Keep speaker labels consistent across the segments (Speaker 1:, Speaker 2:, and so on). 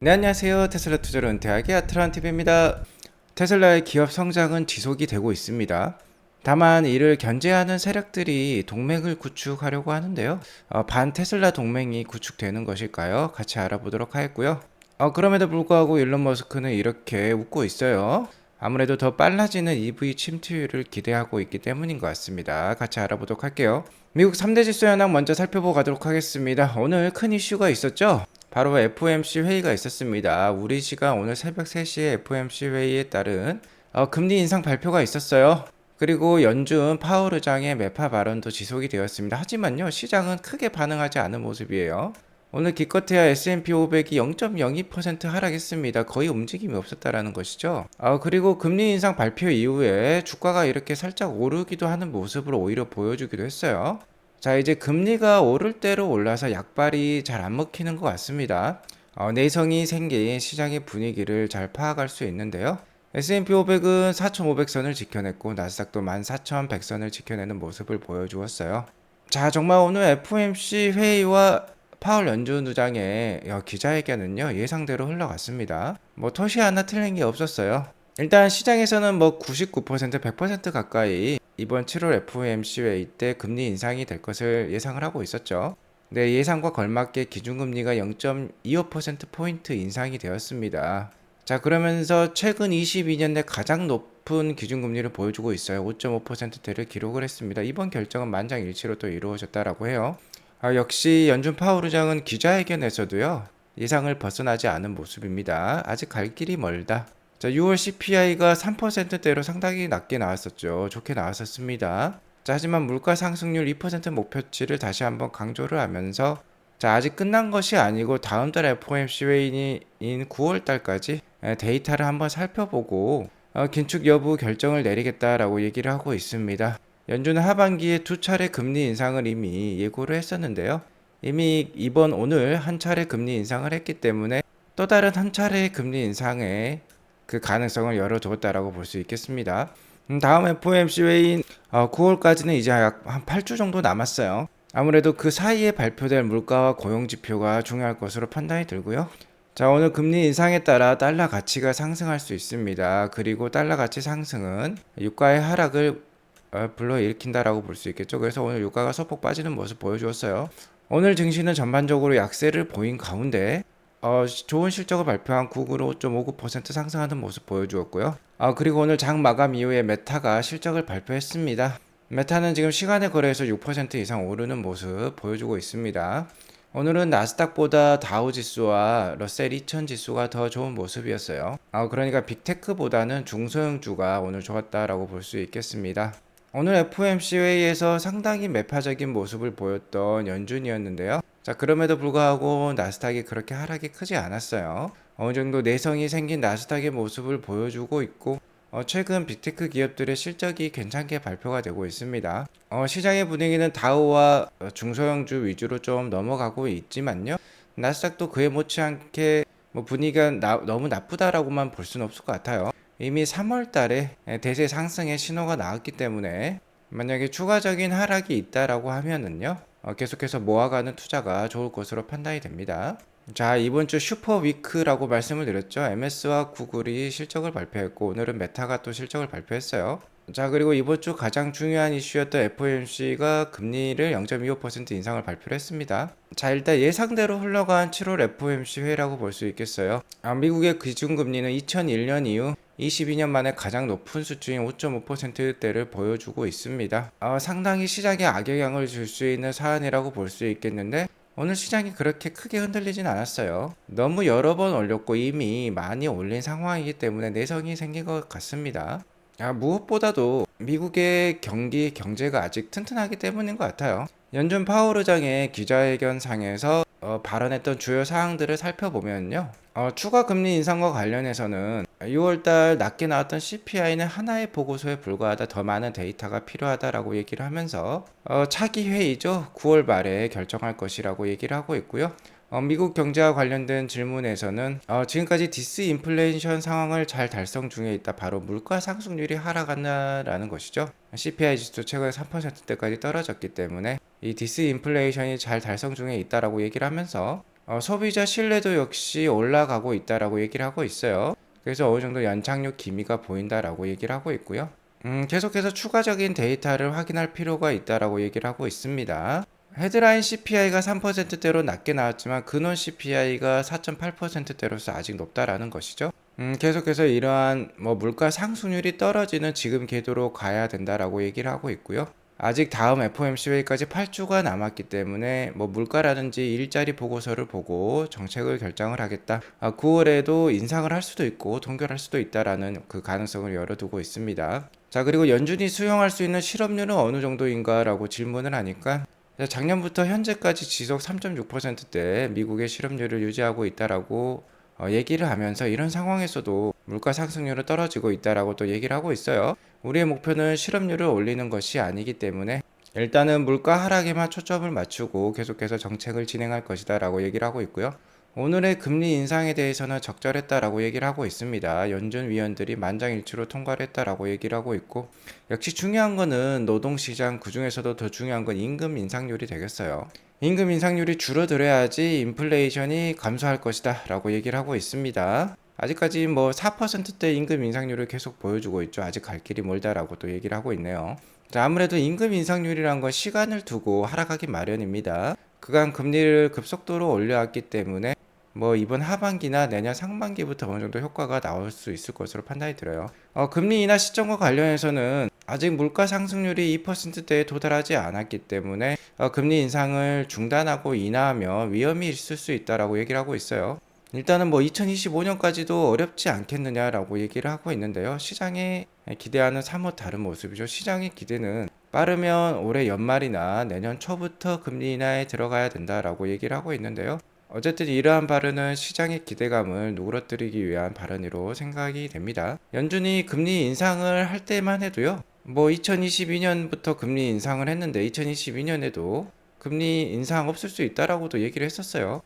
Speaker 1: 네, 안녕하세요. 테슬라 투자로 은퇴하기 아트란TV입니다. 테슬라의 기업 성장은 지속이 되고 있습니다. 다만 이를 견제하는 세력들이 동맹을 구축하려고 하는데요. 반 테슬라 동맹이 구축되는 것일까요? 같이 알아보도록 하겠고요. 그럼에도 불구하고 일론 머스크는 이렇게 웃고 있어요. 아무래도 더 빨라지는 EV 침투율을 기대하고 있기 때문인 것 같습니다. 같이 알아보도록 할게요. 미국 3대 지수 현황 먼저 살펴보고 가도록 하겠습니다. 오늘 큰 이슈가 있었죠? 바로 FOMC 회의가 있었습니다. 우리 시간 오늘 새벽 3시에 FOMC 회의에 따른 금리 인상 발표가 있었어요. 그리고 연준 파월 의장의 매파 발언도 지속이 되었습니다. 하지만요, 시장은 크게 반응하지 않은 모습이에요. 오늘 기껏해야 S&P 500이 0.02% 하락했습니다. 거의 움직임이 없었다라는 것이죠. 그리고 금리 인상 발표 이후에 주가가 이렇게 살짝 오르기도 하는 모습으로 오히려 보여주기도 했어요. 자, 이제 금리가 오를 대로 올라서 약발이 잘 안 먹히는 것 같습니다. 내성이 생긴 시장의 분위기를 잘 파악할 수 있는데요. S&P 500은 4,500선을 지켜냈고 나스닥도 14,100선을 지켜내는 모습을 보여주었어요. 자, 정말 오늘 FOMC 회의와 파월 연준 의장의 기자회견은요, 예상대로 흘러갔습니다. 뭐 토시 하나 틀린 게 없었어요. 일단 시장에서는 뭐 99%, 100% 가까이 이번 7월 FOMC 회의 때 금리 인상이 될 것을 예상을 하고 있었죠. 네, 예상과 걸맞게 기준금리가 0.25%포인트 인상이 되었습니다. 자, 그러면서 최근 22년 내 가장 높은 기준금리를 보여주고 있어요. 5.5%대를 기록을 했습니다. 이번 결정은 만장일치로 또 이루어졌다라고 해요. 역시 연준 파월 의장은 기자회견에서도요, 예상을 벗어나지 않은 모습입니다. 아직 갈 길이 멀다. 자, 6월 CPI가 3%대로 상당히 낮게 나왔었죠. 좋게 나왔었습니다. 자, 하지만 물가 상승률 2% 목표치를 다시 한번 강조를 하면서 자, 아직 끝난 것이 아니고 다음 달 FOMC 회의인 9월 달까지 데이터를 한번 살펴보고 긴축 여부 결정을 내리겠다라고 얘기를 하고 있습니다. 연준은 하반기에 두 차례 금리 인상을 이미 예고를 했었는데요. 이미 오늘 한 차례 금리 인상을 했기 때문에 또 다른 한 차례 금리 인상에 그 가능성을 열어두었다라고 볼 수 있겠습니다. 다음 FOMC 회의인 9월까지는 이제 약 한 8주 정도 남았어요. 아무래도 그 사이에 발표될 물가와 고용 지표가 중요할 것으로 판단이 들고요. 자, 오늘 금리 인상에 따라 달러 가치가 상승할 수 있습니다. 그리고 달러 가치 상승은 유가의 하락을 불러일으킨다라고 볼 수 있겠죠. 그래서 오늘 유가가 소폭 빠지는 모습 보여주었어요. 오늘 증시는 전반적으로 약세를 보인 가운데 좋은 실적을 발표한 구글은 5.59% 상승하는 모습 보여주었고요. 그리고 오늘 장 마감 이후에 메타가 실적을 발표했습니다. 메타는 지금 시간의 거래에서 6% 이상 오르는 모습 보여주고 있습니다. 오늘은 나스닥보다 다우 지수와 러셀 2000 지수가 더 좋은 모습이었어요. 그러니까 빅테크보다는 중소형주가 오늘 좋았다라고 볼 수 있겠습니다. 오늘 FOMC 회의에서 상당히 매파적인 모습을 보였던 연준이었는데요. 자, 그럼에도 불구하고 나스닥이 그렇게 하락이 크지 않았어요. 어느 정도 내성이 생긴 나스닥의 모습을 보여주고 있고 최근 빅테크 기업들의 실적이 괜찮게 발표가 되고 있습니다. 시장의 분위기는 다우와 중소형주 위주로 좀 넘어가고 있지만요. 나스닥도 그에 못지않게 뭐 분위기가 너무 나쁘다라고만 볼 수는 없을 것 같아요. 이미 3월 달에 대세 상승의 신호가 나왔기 때문에 만약에 추가적인 하락이 있다라고 하면은요, 계속해서 모아가는 투자가 좋을 것으로 판단이 됩니다. 자, 이번 주 슈퍼 위크라고 말씀을 드렸죠. MS와 구글이 실적을 발표했고 오늘은 메타가 또 실적을 발표했어요. 자, 그리고 이번 주 가장 중요한 이슈였던 FOMC가 금리를 0.25% 인상을 발표를 했습니다. 자, 일단 예상대로 흘러간 7월 FOMC 회의라고 볼 수 있겠어요. 미국의 기준금리는 2001년 이후 22년 만에 가장 높은 수준인 5.5%대를 보여주고 있습니다. 상당히 시장에 악영향을 줄 수 있는 사안이라고 볼 수 있겠는데 오늘 시장이 그렇게 크게 흔들리진 않았어요. 너무 여러 번 올렸고 이미 많이 올린 상황이기 때문에 내성이 생긴 것 같습니다. 무엇보다도 미국의 경제가 아직 튼튼하기 때문인 것 같아요. 연준 파월 의장의 기자회견상에서 발언했던 주요 사항들을 살펴보면요. 추가 금리 인상과 관련해서는 6월달 낮게 나왔던 CPI는 하나의 보고서에 불과하다, 더 많은 데이터가 필요하다라고 얘기를 하면서 차기 회의죠. 9월 말에 결정할 것이라고 얘기를 하고 있고요. 미국 경제와 관련된 질문에서는 지금까지 디스인플레이션 상황을 잘 달성 중에 있다. 바로 물가 상승률이 하락한다라는 것이죠. CPI 지수 최근 3%대까지 떨어졌기 때문에 이 디스인플레이션이 잘 달성 중에 있다라고 얘기를 하면서 소비자 신뢰도 역시 올라가고 있다라고 얘기를 하고 있어요. 그래서 어느 정도 연착륙 기미가 보인다라고 얘기를 하고 있고요. 계속해서 추가적인 데이터를 확인할 필요가 있다라고 얘기를 하고 있습니다. 헤드라인 CPI가 3%대로 낮게 나왔지만 근원 CPI가 4.8%대로서 아직 높다라는 것이죠. 계속해서 이러한 물가 상승률이 떨어지는 지금 궤도로 가야 된다라고 얘기를 하고 있고요. 아직 다음 FOMC 회의까지 8주가 남았기 때문에 물가라든지 일자리 보고서를 보고 정책을 결정을 하겠다. 9월에도 인상을 할 수도 있고 동결할 수도 있다라는 그 가능성을 열어두고 있습니다. 자, 그리고 연준이 수용할 수 있는 실업률은 어느 정도인가라고 질문을 하니까 작년부터 현재까지 지속 3.6%대 미국의 실업률을 유지하고 있다라고 얘기를 하면서 이런 상황에서도 물가 상승률은 떨어지고 있다라고 또 얘기를 하고 있어요. 우리의 목표는 실업률을 올리는 것이 아니기 때문에 일단은 물가 하락에만 초점을 맞추고 계속해서 정책을 진행할 것이다 라고 얘기를 하고 있고요. 오늘의 금리 인상에 대해서는 적절했다라고 얘기를 하고 있습니다. 연준 위원들이 만장일치로 통과를 했다라고 얘기를 하고 있고, 역시 중요한 거는 노동시장, 그중에서도 더 중요한 건 임금 인상률이 되겠어요. 임금 인상률이 줄어들어야지 인플레이션이 감소할 것이다 라고 얘기를 하고 있습니다. 아직까지 4%대 임금 인상률을 계속 보여주고 있죠. 아직 갈 길이 멀다라고 또 얘기를 하고 있네요. 자, 아무래도 임금 인상률이란 건 시간을 두고 하락하기 마련입니다. 그간 금리를 급속도로 올려왔기 때문에 이번 하반기나 내년 상반기부터 어느 정도 효과가 나올 수 있을 것으로 판단이 들어요. 금리 인하 시점과 관련해서는 아직 물가 상승률이 2%대에 도달하지 않았기 때문에 금리 인상을 중단하고 인하하면 위험이 있을 수 있다라고 얘기를 하고 있어요. 일단은 2025년까지도 어렵지 않겠느냐라고 얘기를 하고 있는데요. 시장에 기대하는 사뭇 다른 모습이죠. 시장의 기대는 빠르면 올해 연말이나 내년 초부터 금리 인하에 들어가야 된다라고 얘기를 하고 있는데요. 어쨌든 이러한 발언은 시장의 기대감을 누그러뜨리기 위한 발언으로 생각이 됩니다. 연준이 금리 인상을 할 때만 해도요. 2022년부터 금리 인상을 했는데 2022년에도 금리 인상 없을 수 있다라고도 얘기를 했었어요.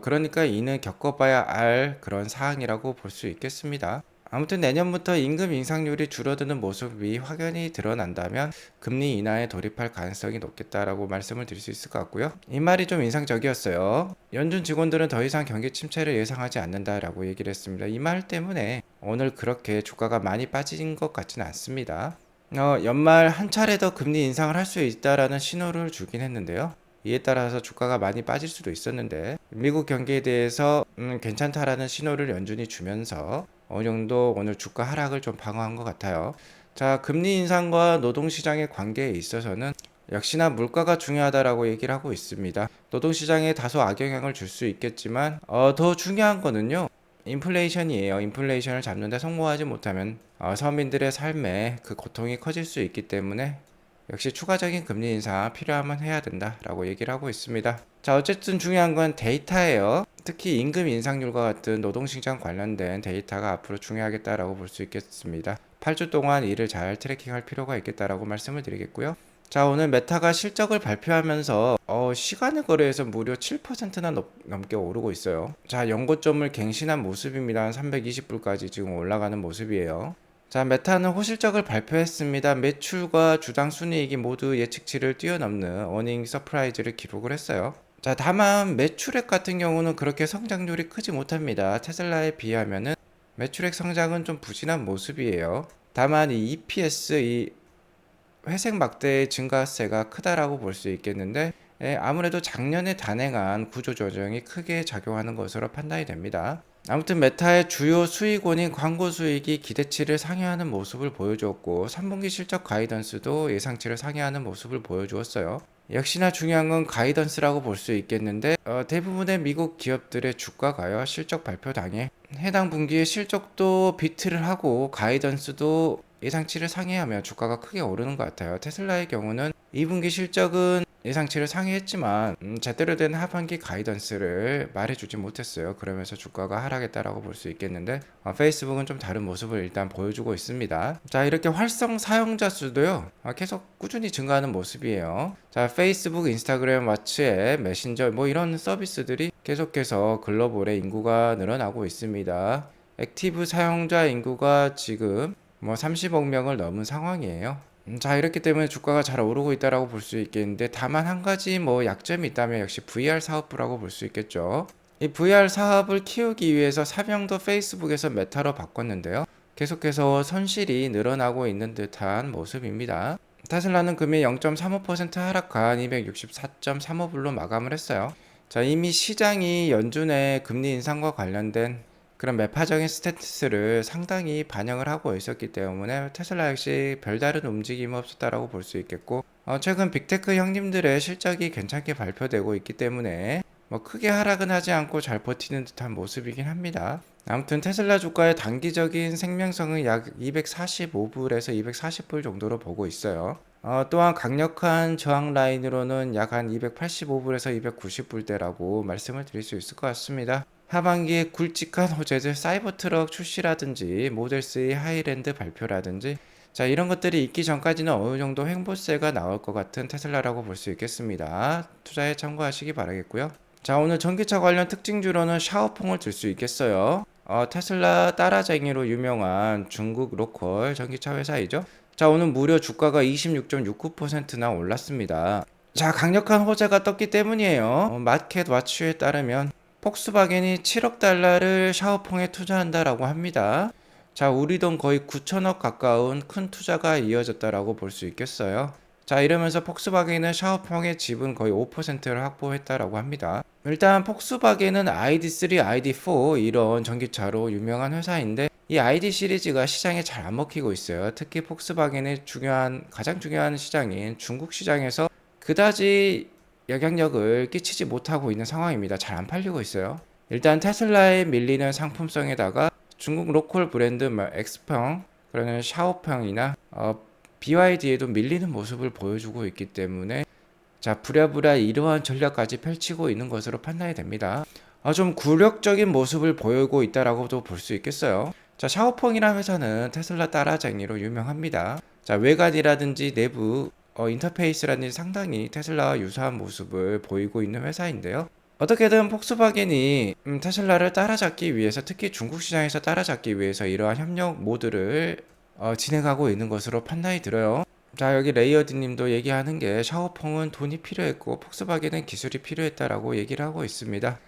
Speaker 1: 그러니까 이는 겪어봐야 알 그런 사항이라고 볼 수 있겠습니다. 아무튼 내년부터 임금 인상률이 줄어드는 모습이 확연히 드러난다면 금리 인하에 돌입할 가능성이 높겠다라고 말씀을 드릴 수 있을 것 같고요. 이 말이 좀 인상적이었어요. 연준 직원들은 더 이상 경기 침체를 예상하지 않는다라고 얘기를 했습니다. 이 말 때문에 오늘 그렇게 주가가 많이 빠진 것 같지는 않습니다. 연말 한 차례 더 금리 인상을 할 수 있다라는 신호를 주긴 했는데요. 이에 따라서 주가가 많이 빠질 수도 있었는데 미국 경기에 대해서 괜찮다라는 신호를 연준이 주면서 어느 정도 오늘 주가 하락을 좀 방어한 것 같아요. 자, 금리 인상과 노동시장의 관계에 있어서는 역시나 물가가 중요하다라고 얘기를 하고 있습니다. 노동시장에 다소 악영향을 줄 수 있겠지만 더 중요한 거는요. 인플레이션이에요. 인플레이션을 잡는데 성공하지 못하면 서민들의 삶에 그 고통이 커질 수 있기 때문에 역시 추가적인 금리 인상 필요하면 해야 된다라고 얘기를 하고 있습니다. 자, 어쨌든 중요한 건 데이터예요. 특히 임금 인상률과 같은 노동시장 관련된 데이터가 앞으로 중요하겠다라고 볼 수 있겠습니다. 8주 동안 이를 잘 트래킹할 필요가 있겠다라고 말씀을 드리겠고요. 자, 오늘 메타가 실적을 발표하면서 시간의 거래에서 무려 7%나 넘게 오르고 있어요. 자, 연고점을 갱신한 모습입니다. 320불까지 지금 올라가는 모습이에요. 자, 메타는 호실적을 발표했습니다. 매출과 주당 순이익이 모두 예측치를 뛰어넘는 어닝 서프라이즈를 기록을 했어요. 자, 다만 매출액 같은 경우는 그렇게 성장률이 크지 못합니다. 테슬라에 비하면은 매출액 성장은 좀 부진한 모습이에요. 다만 이 EPS, 이 회색 막대의 증가세가 크다라고 볼 수 있겠는데 아무래도 작년에 단행한 구조조정이 크게 작용하는 것으로 판단이 됩니다. 아무튼 메타의 주요 수익원인 광고 수익이 기대치를 상회하는 모습을 보여주었고 3분기 실적 가이던스도 예상치를 상회하는 모습을 보여주었어요. 역시나 중요한 건 가이던스라고 볼 수 있겠는데 대부분의 미국 기업들의 주가가요 실적 발표 당에 해당 분기의 실적도 비트를 하고 가이던스도 예상치를 상회하며 주가가 크게 오르는 것 같아요. 테슬라의 경우는 2분기 실적은 예상치를 상회했지만 제대로 된 하반기 가이던스를 말해주지 못했어요. 그러면서 주가가 하락했다라고 볼 수 있겠는데 페이스북은 좀 다른 모습을 일단 보여주고 있습니다. 자, 이렇게 활성 사용자 수도요 계속 꾸준히 증가하는 모습이에요. 자, 페이스북, 인스타그램, 왓츠앱, 메신저 이런 서비스들이 계속해서 글로벌의 인구가 늘어나고 있습니다. 액티브 사용자 인구가 지금 30억 명을 넘은 상황이에요. 자, 이렇기 때문에 주가가 잘 오르고 있다라고 볼 수 있겠는데 다만 한 가지 약점이 있다면 역시 VR 사업부라고 볼 수 있겠죠. 이 VR 사업을 키우기 위해서 사명도 페이스북에서 메타로 바꿨는데요. 계속해서 손실이 늘어나고 있는 듯한 모습입니다. 테슬라는 금일 0.35% 하락한 264.35불로 마감을 했어요. 자, 이미 시장이 연준의 금리 인상과 관련된 그런 매파적인 스탠스를 상당히 반영을 하고 있었기 때문에 테슬라 역시 별다른 움직임이 없었다라고 볼 수 있겠고, 최근 빅테크 형님들의 실적이 괜찮게 발표되고 있기 때문에 뭐 크게 하락은 하지 않고 잘 버티는 듯한 모습이긴 합니다. 아무튼 테슬라 주가의 단기적인 생명성은 약 245불에서 240불 정도로 보고 있어요. 또한 강력한 저항 라인으로는 약 한 285불에서 290불대라고 말씀을 드릴 수 있을 것 같습니다. 하반기에 굵직한 호재들 사이버트럭 출시라든지 모델3 하이랜드 발표라든지 자, 이런 것들이 있기 전까지는 어느 정도 횡보세가 나올 것 같은 테슬라라고 볼 수 있겠습니다. 투자에 참고하시기 바라겠고요. 자, 오늘 전기차 관련 특징주로는 샤오퐁을 들 수 있겠어요. 테슬라 따라쟁이로 유명한 중국 로컬 전기차 회사이죠. 자, 오늘 무려 주가가 26.69%나 올랐습니다. 자, 강력한 호재가 떴기 때문이에요. 마켓 와치에 따르면 폭스바겐이 7억 달러를 샤오퐁에 투자한다라고 합니다. 자, 우리 돈 거의 9천억 가까운 큰 투자가 이어졌다라고 볼 수 있겠어요. 자, 이러면서 폭스바겐은 샤오퐁의 지분 거의 5%를 확보했다라고 합니다. 일단 폭스바겐은 ID3, ID4 이런 전기차로 유명한 회사인데 이 ID 시리즈가 시장에 잘 안 먹히고 있어요. 특히 폭스바겐의 가장 중요한 시장인 중국 시장에서 그다지 영향력을 끼치지 못하고 있는 상황입니다. 잘 안 팔리고 있어요. 일단 테슬라에 밀리는 상품성에다가 중국 로컬 브랜드 엑스펑, 그러는 샤오펑이나 BYD에도 밀리는 모습을 보여주고 있기 때문에 자, 부랴부랴 이러한 전략까지 펼치고 있는 것으로 판단이 됩니다. 좀 굴욕적인 모습을 보이고 있다라고도 볼 수 있겠어요. 자, 샤오펑이라는 회사는 테슬라 따라쟁이로 유명합니다. 자, 외관이라든지 내부 인터페이스라든지 상당히 테슬라와 유사한 모습을 보이고 있는 회사인데요. 어떻게든 폭스바겐이 테슬라를 따라잡기 위해서, 특히 중국 시장에서 따라잡기 위해서 이러한 협력 모드를 진행하고 있는 것으로 판단이 들어요. 자, 여기 레이어드 님도 얘기하는 게 샤오펑은 돈이 필요했고 폭스바겐은 기술이 필요했다라고 얘기를 하고 있습니다.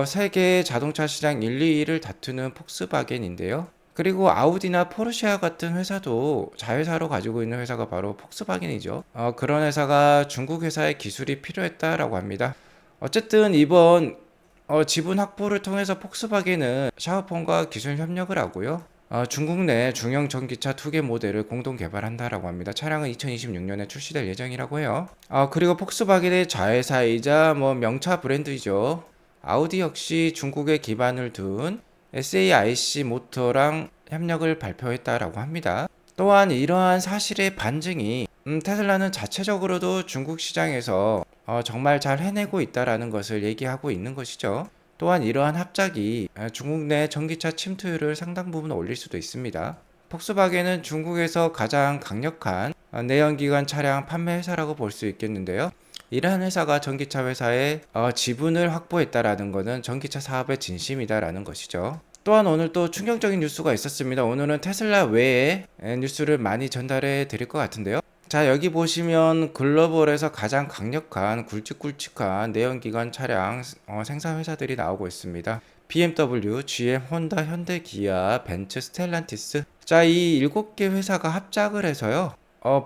Speaker 1: 세계 자동차 시장 1, 2위를 다투는 폭스바겐인데요. 그리고 아우디나 포르쉐와 같은 회사도 자회사로 가지고 있는 회사가 바로 폭스바겐이죠. 그런 회사가 중국 회사의 기술이 필요했다라고 합니다. 어쨌든 이번 지분 확보를 통해서 폭스바겐은 샤오펑과 기술 협력을 하고요. 중국 내 중형 전기차 2개 모델을 공동 개발한다라고 합니다. 차량은 2026년에 출시될 예정이라고 해요. 그리고 폭스바겐의 자회사이자 명차 브랜드이죠. 아우디 역시 중국에 기반을 둔 SAIC 모터랑 협력을 발표했다라고 합니다. 또한 이러한 사실의 반증이 테슬라는 자체적으로도 중국 시장에서 정말 잘 해내고 있다라는 것을 얘기하고 있는 것이죠. 또한 이러한 합작이 중국 내 전기차 침투율을 상당 부분 올릴 수도 있습니다. 폭스바겐은 중국에서 가장 강력한 내연기관 차량 판매 회사라고 볼 수 있겠는데요. 이러한 회사가 전기차 회사의 지분을 확보했다라는 것은 전기차 사업의 진심이다라는 것이죠. 또한 오늘 또 충격적인 뉴스가 있었습니다. 오늘은 테슬라 외에 뉴스를 많이 전달해 드릴 것 같은데요. 자, 여기 보시면 글로벌에서 가장 강력한 굵직굵직한 내연기관 차량 생산 회사들이 나오고 있습니다. BMW, GM, 혼다, 현대, 기아, 벤츠, 스텔란티스. 자, 이 7개 회사가 합작을 해서요.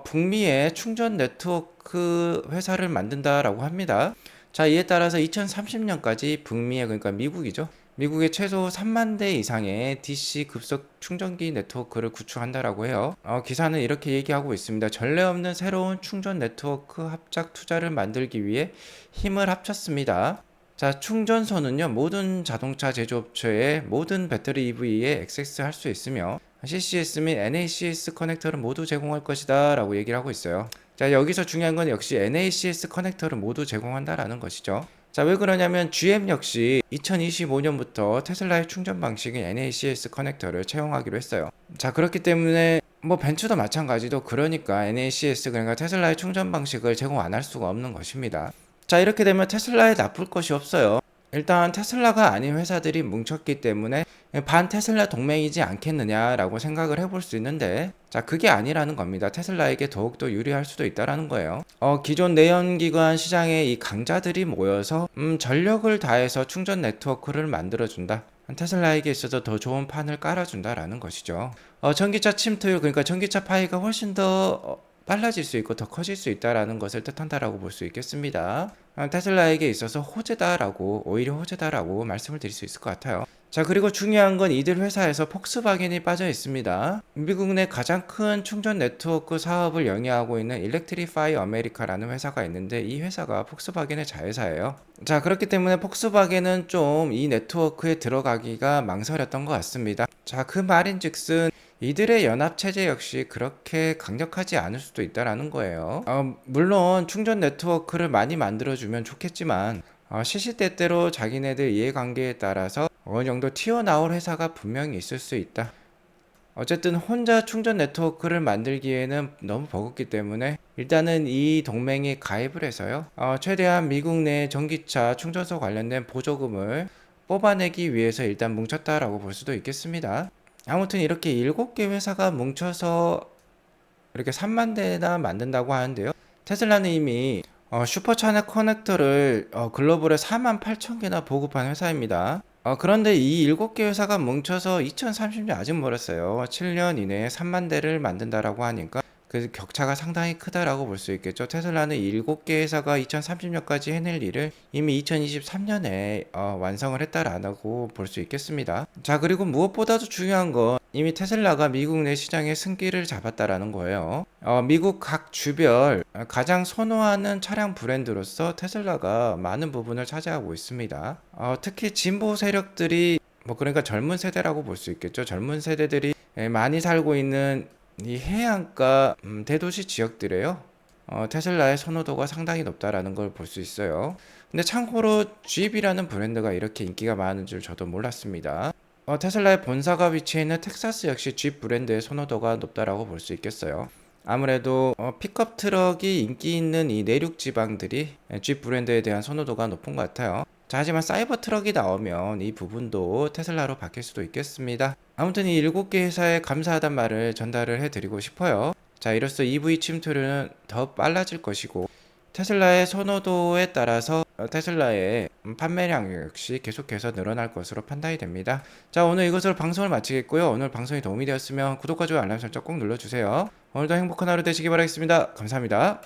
Speaker 1: 북미의 충전 네트워크 회사를 만든다라고 합니다. 자, 이에 따라서 2030년까지 북미의, 그러니까 미국이죠. 미국에 최소 3만 대 이상의 DC 급속 충전기 네트워크를 구축한다라고 해요. 기사는 이렇게 얘기하고 있습니다. 전례 없는 새로운 충전 네트워크 합작 투자를 만들기 위해 힘을 합쳤습니다. 자, 충전소는요, 모든 자동차 제조업체의 모든 배터리 EV에 액세스할 수 있으며 CCS 및 NACS 커넥터를 모두 제공할 것이다 라고 얘기를 하고 있어요. 자, 여기서 중요한 건 역시 NACS 커넥터를 모두 제공한다라는 것이죠. 자, 왜 그러냐면 GM 역시 2025년부터 테슬라의 충전 방식인 NACS 커넥터를 채용하기로 했어요. 자, 그렇기 때문에 벤츠도 마찬가지도 그러니까 NACS, 그러니까 테슬라의 충전 방식을 제공 안 할 수가 없는 것입니다. 자, 이렇게 되면 테슬라에 나쁠 것이 없어요. 일단 테슬라가 아닌 회사들이 뭉쳤기 때문에 반 테슬라 동맹이지 않겠느냐라고 생각을 해볼 수 있는데, 자, 그게 아니라는 겁니다. 테슬라에게 더욱더 유리할 수도 있다라는 거예요. 기존 내연기관 시장의 이 강자들이 모여서 전력을 다해서 충전 네트워크를 만들어준다. 테슬라에게 있어서 더 좋은 판을 깔아준다라는 것이죠. 전기차 침투율, 그러니까 전기차 파이가 훨씬 더 빨라질 수 있고 더 커질 수 있다라는 것을 뜻한다라고 볼 수 있겠습니다. 테슬라에게 있어서 호재다라고, 오히려 호재다라고 말씀을 드릴 수 있을 것 같아요. 자, 그리고 중요한 건 이들 회사에서 폭스바겐이 빠져 있습니다. 미국 내 가장 큰 충전 네트워크 사업을 영위하고 있는 일렉트리파이 아메리카라는 회사가 있는데, 이 회사가 폭스바겐의 자회사예요. 자, 그렇기 때문에 폭스바겐은 좀 이 네트워크에 들어가기가 망설였던 것 같습니다. 자, 그 말인즉슨 이들의 연합체제 역시 그렇게 강력하지 않을 수도 있다라는 거예요. 물론 충전 네트워크를 많이 만들어주면 좋겠지만, 시시때때로 자기네들 이해관계에 따라서 어느 정도 튀어나올 회사가 분명히 있을 수 있다. 어쨌든 혼자 충전 네트워크를 만들기에는 너무 버겁기 때문에 일단은 이 동맹에 가입을 해서요. 최대한 미국 내 전기차 충전소 관련된 보조금을 뽑아내기 위해서 일단 뭉쳤다라고 볼 수도 있겠습니다. 아무튼 이렇게 7개 회사가 뭉쳐서 이렇게 3만 대나 만든다고 하는데요. 테슬라는 이미 슈퍼차넬 커넥터를 글로벌에 4만 8천 개나 보급한 회사입니다. 그런데 이 7개 회사가 뭉쳐서 2030년 아직 멀었어요. 7년 이내에 3만 대를 만든다라고 하니까 그 격차가 상당히 크다라고 볼 수 있겠죠. 테슬라는 7개 회사가 2030년까지 해낼 일을 이미 2023년에 완성을 했다라고 볼 수 있겠습니다. 자, 그리고 무엇보다도 중요한 건 이미 테슬라가 미국 내 시장에 승기를 잡았다라는 거예요. 미국 각 주별 가장 선호하는 차량 브랜드로서 테슬라가 많은 부분을 차지하고 있습니다. 특히 진보 세력들이 그러니까 젊은 세대라고 볼 수 있겠죠. 젊은 세대들이 많이 살고 있는 이 해안가 대도시 지역들에요. 테슬라의 선호도가 상당히 높다라는 걸 볼 수 있어요. 근데 참고로 Jeep이라는 브랜드가 이렇게 인기가 많은 줄 저도 몰랐습니다. 테슬라의 본사가 위치해 있는 텍사스 역시 Jeep 브랜드의 선호도가 높다라고 볼 수 있겠어요. 아무래도 픽업 트럭이 인기 있는 이 내륙 지방들이 Jeep 브랜드에 대한 선호도가 높은 것 같아요. 자, 하지만 사이버 트럭이 나오면 이 부분도 테슬라로 바뀔 수도 있겠습니다. 아무튼 이 7개 회사에 감사하단 말을 전달을 해드리고 싶어요. 자, 이로써 EV 침투는 더 빨라질 것이고, 테슬라의 선호도에 따라서 테슬라의 판매량 역시 계속해서 늘어날 것으로 판단이 됩니다. 자, 오늘 이것으로 방송을 마치겠고요. 오늘 방송이 도움이 되었으면 구독과 좋아요 알람 설정 꼭 눌러주세요. 오늘도 행복한 하루 되시기 바라겠습니다. 감사합니다.